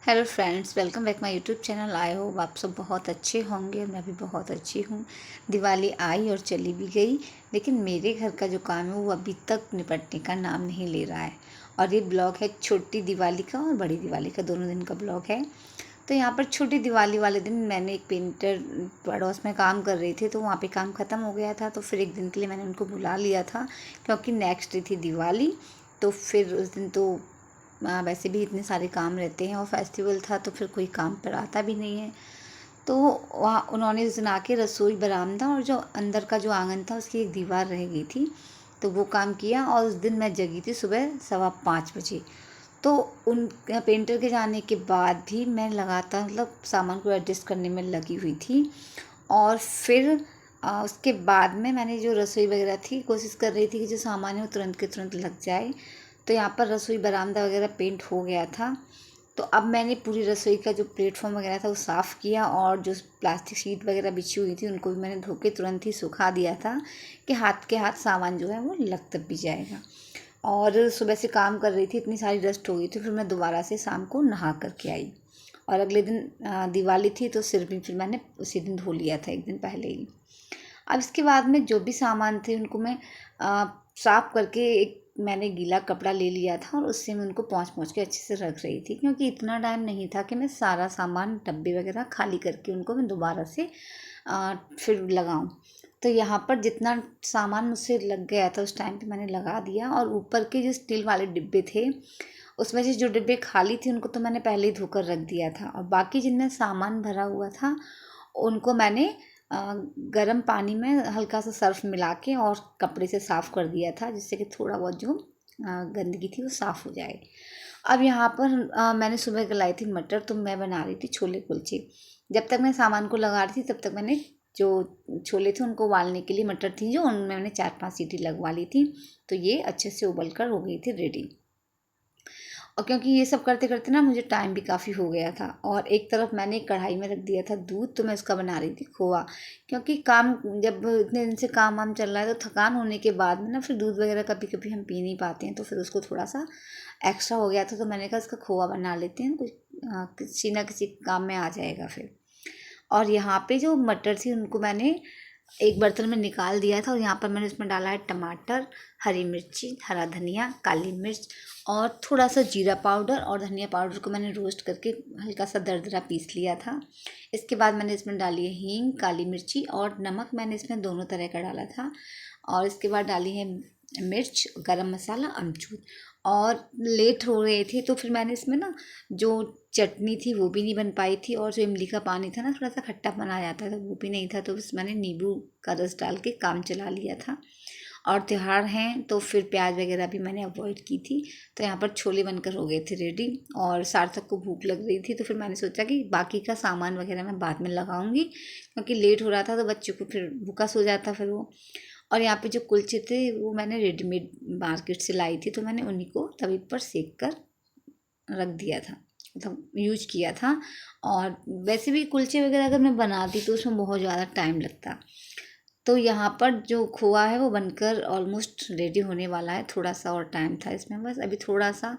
Hello friends, welcome back my YouTube channel. I hope आप सब बहुत अच्छे होंगे। मैं भी बहुत अच्छी हूँ। दिवाली आई और चली भी गई, लेकिन मेरे घर का जो काम है वो अभी तक निपटने का नाम नहीं ले रहा है। और ये ब्लॉग है छोटी दिवाली का और बड़ी दिवाली का, दोनों दिन का ब्लॉग है। तो यहाँ पर छोटी दिवाली वाले दिन मैंने एक पेंटर पड़ोस में काम कर रही थी, तो वहाँ पे काम ख़त्म हो गया था। तो फिर एक दिन के लिए मैंने उनको बुला लिया था, क्योंकि नेक्स्ट डे थी दिवाली। तो फिर उस दिन तो वैसे भी इतने सारे काम रहते हैं और फेस्टिवल था, तो फिर कोई काम पर आता भी नहीं है। तो वहाँ उन्होंने उस दिन आके रसोई बरामदा और जो अंदर का जो आंगन था उसकी एक दीवार रह गई थी, तो वो काम किया। और उस दिन मैं जगी थी सुबह 5:15 बजे। तो उन पेंटर के जाने के बाद भी मैं लगातार मतलब सामान को एडजस्ट करने में लगी हुई थी। और फिर उसके बाद में मैंने जो रसोई वगैरह थी, कोशिश कर रही थी कि जो सामान है वो तुरंत के तुरंत लग जाए। तो यहाँ पर रसोई बरामदा वगैरह पेंट हो गया था। तो अब मैंने पूरी रसोई का जो प्लेटफॉर्म वगैरह था वो साफ़ किया, और जो प्लास्टिक शीट वगैरह बिछी हुई थी उनको भी मैंने धो के तुरंत ही सुखा दिया था कि हाथ के हाथ सामान जो है वो लग तब भी जाएगा। और सुबह से काम कर रही थी, इतनी सारी डस्ट हो गई थी, फिर मैं दोबारा से शाम को नहा करके आई। और अगले दिन दिवाली थी, तो सिर भी फिर मैंने उसी दिन धो लिया था, एक दिन पहले ही। अब इसके बाद में जो भी सामान थे उनको मैं साफ़ करके एक मैंने गीला कपड़ा ले लिया था, और उससे मैं उनको पोंछ पोंछ के अच्छे से रख रही थी, क्योंकि इतना टाइम नहीं था कि मैं सारा सामान डब्बे वगैरह खाली करके उनको मैं दोबारा से फिर लगाऊं। तो यहाँ पर जितना सामान मुझसे लग गया था उस टाइम पे मैंने लगा दिया। और ऊपर के जो स्टील वाले डिब्बे थे उसमें से जो डिब्बे खाली थे उनको तो मैंने पहले ही धोकर रख दिया था, और बाकी जिनमें सामान भरा हुआ था उनको मैंने गर्म पानी में हल्का सा सर्फ मिला के और कपड़े से साफ़ कर दिया था, जिससे कि थोड़ा बहुत जो गंदगी थी वो साफ़ हो जाए। अब यहाँ पर मैंने सुबह गलाई थी मटर, तो मैं बना रही थी छोले कुलचे। जब तक मैं सामान को लगा रही थी तब तक मैंने जो छोले थे उनको उबालने के लिए मटर थी जो, उनमें मैंने 4-5 सीटी लगवा ली थी। तो ये अच्छे से उबल कर हो गई थी रेडी। और क्योंकि ये सब करते करते ना मुझे टाइम भी काफ़ी हो गया था, और एक तरफ मैंने कढ़ाई में रख दिया था दूध, तो मैं उसका बना रही थी खोआ। क्योंकि काम जब इतने दिन से काम वाम चल रहा है, तो थकान होने के बाद में ना फिर दूध वगैरह कभी कभी हम पी नहीं पाते हैं, तो फिर उसको थोड़ा सा एक्स्ट्रा हो गया था, तो मैंने कहा इसका खोआ बना लेते हैं, कुछ किसी ना किसी काम में आ जाएगा फिर। और यहाँ पे जो मटर थी उनको मैंने एक बर्तन में निकाल दिया था, और यहाँ पर मैंने उसमें डाला है टमाटर, हरी मिर्ची, हरा धनिया, काली मिर्च और थोड़ा सा जीरा पाउडर और धनिया पाउडर को मैंने रोस्ट करके हल्का सा दरदरा पीस लिया था। इसके बाद मैंने इसमें डाली है हींग, काली मिर्ची और नमक, मैंने इसमें दोनों तरह का डाला था। और इसके बाद डाली है मिर्च, गरम मसाला, अमचूर। और लेट हो रहे थे तो फिर मैंने इसमें ना जो चटनी थी वो भी नहीं बन पाई थी, और जो इमली का पानी था ना थोड़ा सा खट्टापन आ जाता था, वो भी नहीं था, तो बस मैंने नींबू का रस डाल के काम चला लिया था। और त्योहार हैं तो फिर प्याज वगैरह भी मैंने अवॉइड की थी। तो यहाँ पर छोले बनकर हो गए थे रेडी, और सार्थक को भूख लग रही थी, तो फिर मैंने सोचा कि बाकी का सामान वगैरह मैं बाद में लगाऊंगी, क्योंकि लेट हो रहा था तो बच्चों को फिर भूखा सो जाता फिर वो। और यहाँ पे जो कुलचे थे वो मैंने रेडीमेड मार्केट से लाई थी, तो मैंने उन्हीं को तवी पर सेक कर रख दिया था, मतलब यूज किया था। और वैसे भी कुलचे वगैरह अगर मैं बनाती तो उसमें बहुत ज़्यादा टाइम लगता। तो यहाँ पर जो खोआ है वो बनकर ऑलमोस्ट रेडी होने वाला है, थोड़ा सा और टाइम था इसमें, बस अभी थोड़ा सा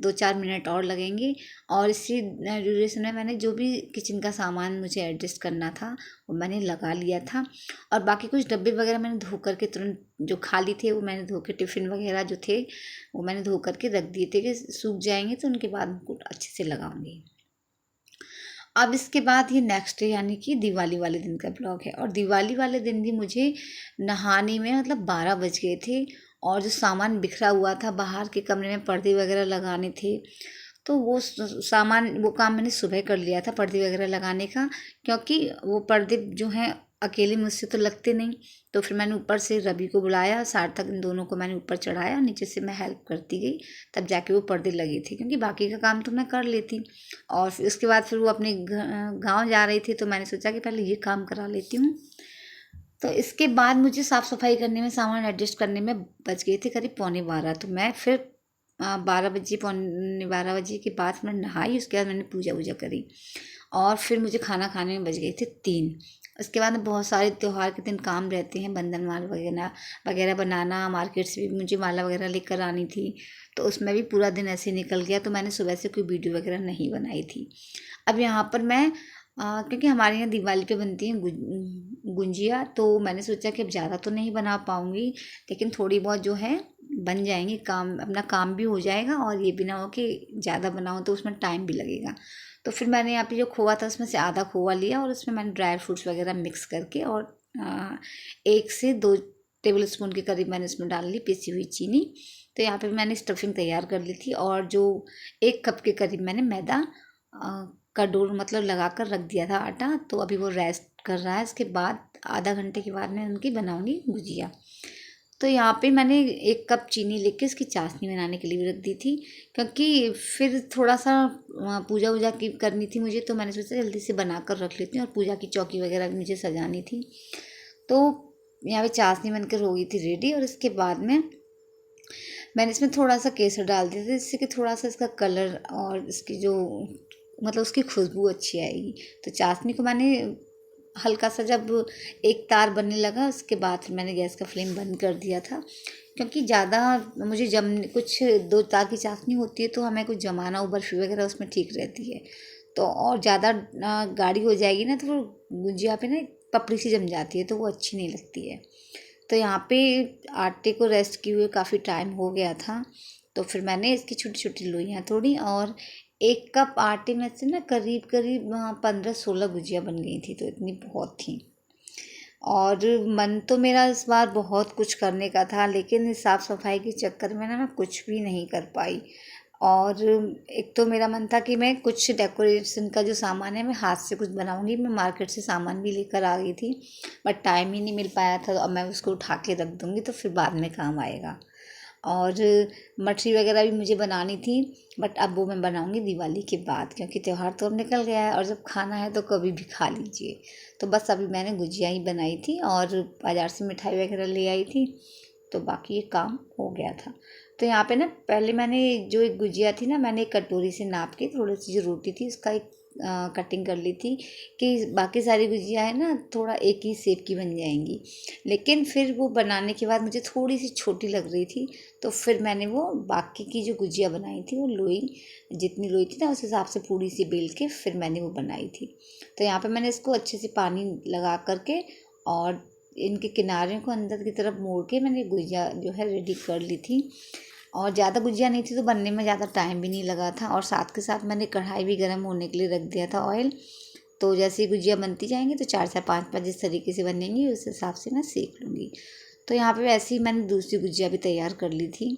2-4 मिनट और लगेंगे। और इसी ड्यूरेशन में मैंने जो भी किचन का सामान मुझे एडजस्ट करना था वो मैंने लगा लिया था। और बाकी कुछ डब्बे वगैरह मैंने धो करके तुरंत, जो खाली थे वो मैंने धो के, टिफ़िन वगैरह जो थे वो मैंने धो करके रख दिए थे कि सूख जाएंगे, तो उनके बाद उनको अच्छे से लगाऊंगी। अब इसके बाद ये नेक्स्ट डे यानी कि दिवाली वाले दिन का ब्लॉग है। और दिवाली वाले दिन भी मुझे नहाने में मतलब 12 बज गए थे, और जो सामान बिखरा हुआ था बाहर के कमरे में, पर्दे वगैरह लगाने थे, तो वो सामान, वो काम मैंने सुबह कर लिया था पर्दे वगैरह लगाने का। क्योंकि वो पर्दे जो हैं अकेले मुझसे तो लगते नहीं, तो फिर मैंने ऊपर से रवि को बुलाया, सार्थक, इन दोनों को मैंने ऊपर चढ़ाया, नीचे से मैं हेल्प करती गई, तब जाके वो पर्दे लगे थे, क्योंकि बाकी का काम तो मैं कर लेती। और फिर उसके बाद फिर वो अपने गाँव जा रही थी, तो मैंने सोचा कि पहले ये काम करा लेती हूँ। तो इसके बाद मुझे साफ़ सफाई करने में, सामान एडजस्ट करने में बज गए थे करीब 11:45। तो मैं फिर 12 बजे, 12:45 के बाद मैं नहाई, उसके बाद मैंने पूजा वूजा करी, और फिर मुझे खाना खाने में बज गए थे 3। उसके बाद में बहुत सारे त्योहार के दिन काम रहते हैं, बंधन माल वगैरह वगैरह बनाना, मार्केट से भी मुझे माला वगैरह लेकर आनी थी, तो उसमें भी पूरा दिन ऐसे निकल गया, तो मैंने सुबह से कोई वीडियो वगैरह नहीं बनाई थी। अब यहाँ पर मैं क्योंकि हमारे यहाँ दिवाली पे बनती है गुंजिया, तो मैंने सोचा कि अब ज़्यादा तो नहीं बना पाऊँगी, लेकिन थोड़ी बहुत जो है बन जाएंगी, काम अपना काम भी हो जाएगा और ये भी ना हो कि ज़्यादा बनाऊँ तो उसमें टाइम भी लगेगा। तो फिर मैंने यहाँ पे जो खोआ था उसमें से आधा खोआ लिया और उसमें मैंने ड्राई फ्रूट्स वगैरह मिक्स करके और 1 से 2 टेबल स्पून के करीब मैंने इसमें डाल ली पिसी हुई चीनी। तो यहाँ पे मैंने स्टफिंग तैयार कर ली थी और जो 1 कप के करीब मैंने मैदा का डो मतलब लगा कर रख दिया था आटा, तो अभी वो रेस्ट कर रहा है। इसके बाद आधा घंटे के बाद मैं उनकी बनाऊँगी गुजिया। तो यहाँ पे मैंने 1 कप चीनी लेके इसकी चाशनी बनाने के लिए भी रख दी थी, क्योंकि फिर थोड़ा सा पूजा वूजा की करनी थी मुझे, तो मैंने सोचा जल्दी से बना कर रख लेती हूँ और पूजा की चौकी वगैरह भी मुझे सजानी थी। तो यहाँ पे चाशनी बनकर हो गई थी रेडी और इसके बाद में मैंने इसमें थोड़ा सा केसर डाल दिया था, जिससे कि थोड़ा सा इसका कलर और इसकी जो मतलब उसकी खुशबू अच्छी आएगी। तो चाशनी को मैंने हल्का सा जब एक तार बनने लगा उसके बाद फिर मैंने गैस का फ्लेम बंद कर दिया था, क्योंकि ज़्यादा मुझे जम कुछ 2 तार की चाशनी होती है तो हमें कुछ जमाना हो, बर्फ़ी वगैरह उसमें ठीक रहती है। तो और ज़्यादा गाढ़ी हो जाएगी ना तो वो गुजिया पे ना पपड़ी सी जम जाती है, तो वो अच्छी नहीं लगती है। तो यहाँ पे आटे को रेस्ट किए हुए काफ़ी टाइम हो गया था, तो फिर मैंने इसकी छोटी छोटी लोइयाँ तोड़ी और 1 कप आटे में से ना करीब करीब 15-16 गुजिया बन गई थी, तो इतनी बहुत थी। और मन तो मेरा इस बार बहुत कुछ करने का था, लेकिन इस साफ़ सफाई के चक्कर में ना मैं कुछ भी नहीं कर पाई। और एक तो मेरा मन था कि मैं कुछ डेकोरेशन का जो सामान है मैं हाथ से कुछ बनाऊंगी, मैं मार्केट से सामान भी लेकर आ गई थी, बट टाइम ही नहीं मिल पाया था। अब मैं उसको उठा के रख दूँगी तो फिर बाद में काम आएगा। और मठरी वगैरह भी मुझे बनानी थी, बट अब वो मैं बनाऊंगी दिवाली के बाद, क्योंकि त्यौहार तो अब निकल गया है और जब खाना है तो कभी भी खा लीजिए। तो बस अभी मैंने गुजिया ही बनाई थी और बाज़ार से मिठाई वगैरह ले आई थी, तो बाकी ये काम हो गया था। तो यहाँ पे ना पहले मैंने जो एक गुजिया थी ना, मैंने एक कटोरी से नाप के थोड़ी सी जो रोटी थी उसका एक कटिंग कर ली थी कि बाकी सारी गुजिया है ना थोड़ा एक ही शेप की बन जाएंगी। लेकिन फिर वो बनाने के बाद मुझे थोड़ी सी छोटी लग रही थी, तो फिर मैंने वो बाकी की जो गुजिया बनाई थी वो लोई जितनी लोई थी ना उस हिसाब से पूरी सी बेल के फिर मैंने वो बनाई थी। तो यहाँ पे मैंने इसको अच्छे से पानी लगा करके और इनके किनारे को अंदर की तरफ मोड़ के मैंने गुजिया जो है रेडी कर ली थी। और ज़्यादा गुजिया नहीं थी तो बनने में ज़्यादा टाइम भी नहीं लगा था, और साथ के साथ मैंने कढ़ाई भी गर्म होने के लिए रख दिया था ऑयल। तो जैसे ही गुजिया बनती जाएंगी तो 4 से 5 जिस तरीके से बनेंगी उस हिसाब से मैं सेक लूँगी। तो यहाँ पे वैसे ही मैंने दूसरी गुजिया भी तैयार कर ली थी।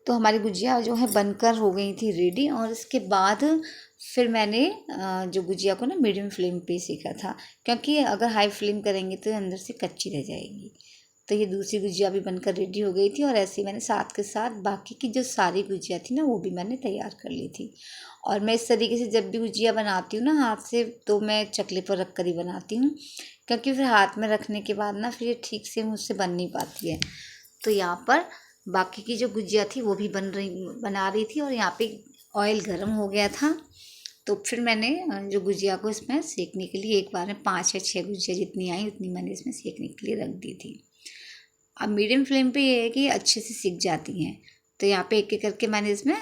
तो हमारी गुजिया जो है बनकर हो गई थी रेडी, और इसके बाद फिर मैंने जो गुजिया को ना मीडियम फ्लेम पे सेका था, क्योंकि अगर हाई फ्लेम करेंगे तो अंदर से कच्ची रह जाएगी। तो ये दूसरी गुजिया भी बनकर रेडी हो गई थी, और ऐसे ही मैंने साथ के साथ बाकी की जो सारी गुजिया थी ना वो भी मैंने तैयार कर ली थी। और मैं इस तरीके से जब भी गुजिया बनाती हूँ ना हाथ से, तो मैं चकले पर रख कर ही बनाती हूँ, क्योंकि फिर हाथ में रखने के बाद ना फिर ये ठीक से मुझसे बन नहीं पाती है। तो यहाँ पर बाकी की जो गुजिया थी वो भी बना रही थी, और यहाँ पे ऑयल गर्म हो गया था। तो फिर मैंने जो गुजिया को इसमें सेकने के लिए एक बार में 5 या 6 गुजिया जितनी आई उतनी मैंने इसमें सेकने के लिए रख दी थी। अब मीडियम फ्लेम पे ये है कि अच्छे से सिक जाती हैं। तो यहाँ पे एक एक करके मैंने इसमें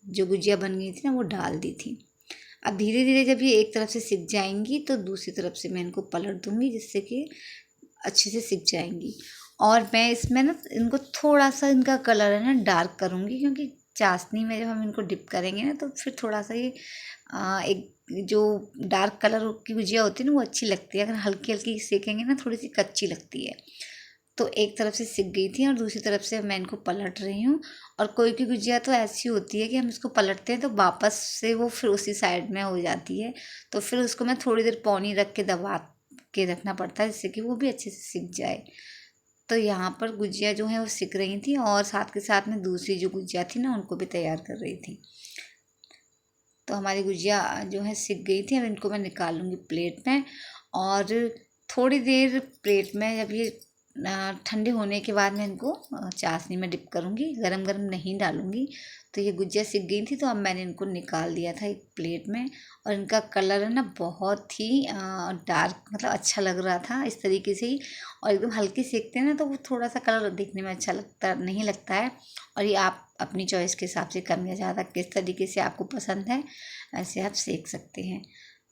जो गुजिया बन गई थी ना वो डाल दी थी। अब धीरे धीरे जब ये एक तरफ से सिक जाएंगी तो दूसरी तरफ से मैं इनको पलट दूँगी, जिससे कि अच्छे से सिक जाएंगी। और मैं इसमें ना इनको थोड़ा सा इनका कलर है ना डार्क करूँगी, क्योंकि चाशनी में जब हम इनको डिप करेंगे ना तो फिर थोड़ा सा ये एक जो डार्क कलर की गुजिया होती है ना वो अच्छी लगती है, अगर हल्की हल्की सेकेंगे ना थोड़ी सी कच्ची लगती है। तो एक तरफ से सिक गई थी और दूसरी तरफ से मैं इनको पलट रही हूँ। और कोई की गुजिया तो ऐसी होती है कि हम इसको पलटते हैं तो वापस से वो फिर उसी साइड में हो जाती है, तो फिर उसको मैं थोड़ी देर पौनी रख के दबा के रखना पड़ता है, जिससे कि वो भी अच्छे से सिक जाए। तो यहाँ पर गुजिया जो है वो सिक रही थी, और साथ के साथ में दूसरी जो गुजिया थी ना उनको भी तैयार कर रही थी। तो हमारी गुजिया जो है सिक गई थी। अब इनको मैं निकाल लूँगी प्लेट में, और थोड़ी देर प्लेट में जब ये ठंडे होने के बाद मैं इनको चाशनी में डिप करूँगी, गरम गरम नहीं डालूँगी। तो ये गुजिया सिक गई थी, तो अब मैंने इनको निकाल दिया था एक प्लेट में। और इनका कलर है ना बहुत ही डार्क, मतलब अच्छा लग रहा था इस तरीके से ही। और एकदम हल्के सेकते हैं ना तो वो थोड़ा सा कलर देखने में अच्छा लगता नहीं लगता है। और ये आप अपनी चॉइस के हिसाब से कम या ज़्यादा किस तरीके से आपको पसंद है ऐसे आप सेक सकते हैं।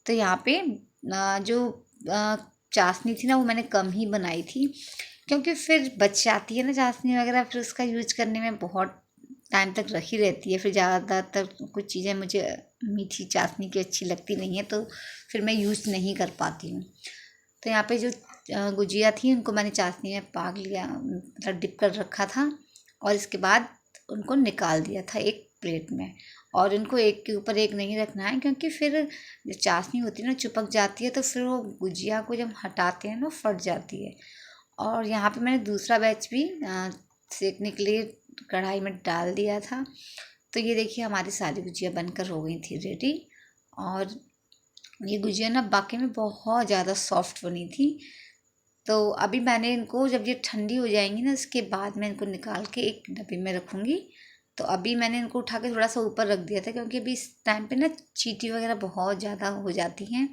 तो यहाँ पे जो चाशनी थी ना वो मैंने कम ही बनाई थी, क्योंकि फिर बच जाती है ना चाशनी वगैरह, फिर उसका यूज करने में बहुत टाइम तक रखी रहती है। फिर ज़्यादातर कुछ चीज़ें मुझे मीठी चाशनी की अच्छी लगती नहीं है, तो फिर मैं यूज़ नहीं कर पाती हूँ। तो यहाँ पे जो गुजिया थी उनको मैंने चाशनी में पाग लिया, मतलब डिप कर रखा था। और इसके बाद उनको निकाल दिया था एक प्लेट में। और इनको एक के ऊपर एक नहीं रखना है, क्योंकि फिर जो चाशनी होती है ना चिपक जाती है, तो फिर वो गुजिया को जब हटाते हैं ना फट जाती है। और यहाँ पे मैंने दूसरा बैच भी सेकने के लिए कढ़ाई में डाल दिया था। तो ये देखिए हमारी सारी गुजिया बनकर हो गई थी रेडी। और ये गुजिया ना बाकी में बहुत ज़्यादा सॉफ्ट बनी थी। तो अभी मैंने इनको, जब ये ठंडी हो जाएंगी ना इसके बाद मैं इनको निकाल के एक डब्बे में रखूँगी। तो अभी मैंने इनको उठा के थोड़ा सा ऊपर रख दिया था, क्योंकि अभी इस टाइम पे ना चींटी वगैरह बहुत ज़्यादा हो जाती हैं।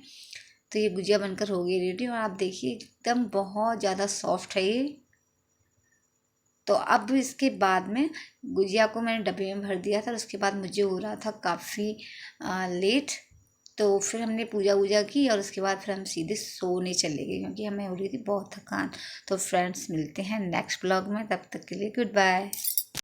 तो ये गुजिया बनकर हो गई रेडी, और आप देखिए एकदम बहुत ज़्यादा सॉफ्ट है ये। तो अब इसके बाद में गुजिया को मैंने डब्बे में भर दिया था। और उसके बाद मुझे हो रहा था काफ़ी लेट, तो फिर हमने पूजा वूजा की और उसके बाद फिर हम सीधे सोने चले गए, क्योंकि हमें हो रही थी बहुत थकान। तो फ्रेंड्स मिलते हैं नेक्स्ट ब्लॉग में, तब तक के लिए गुड बाय।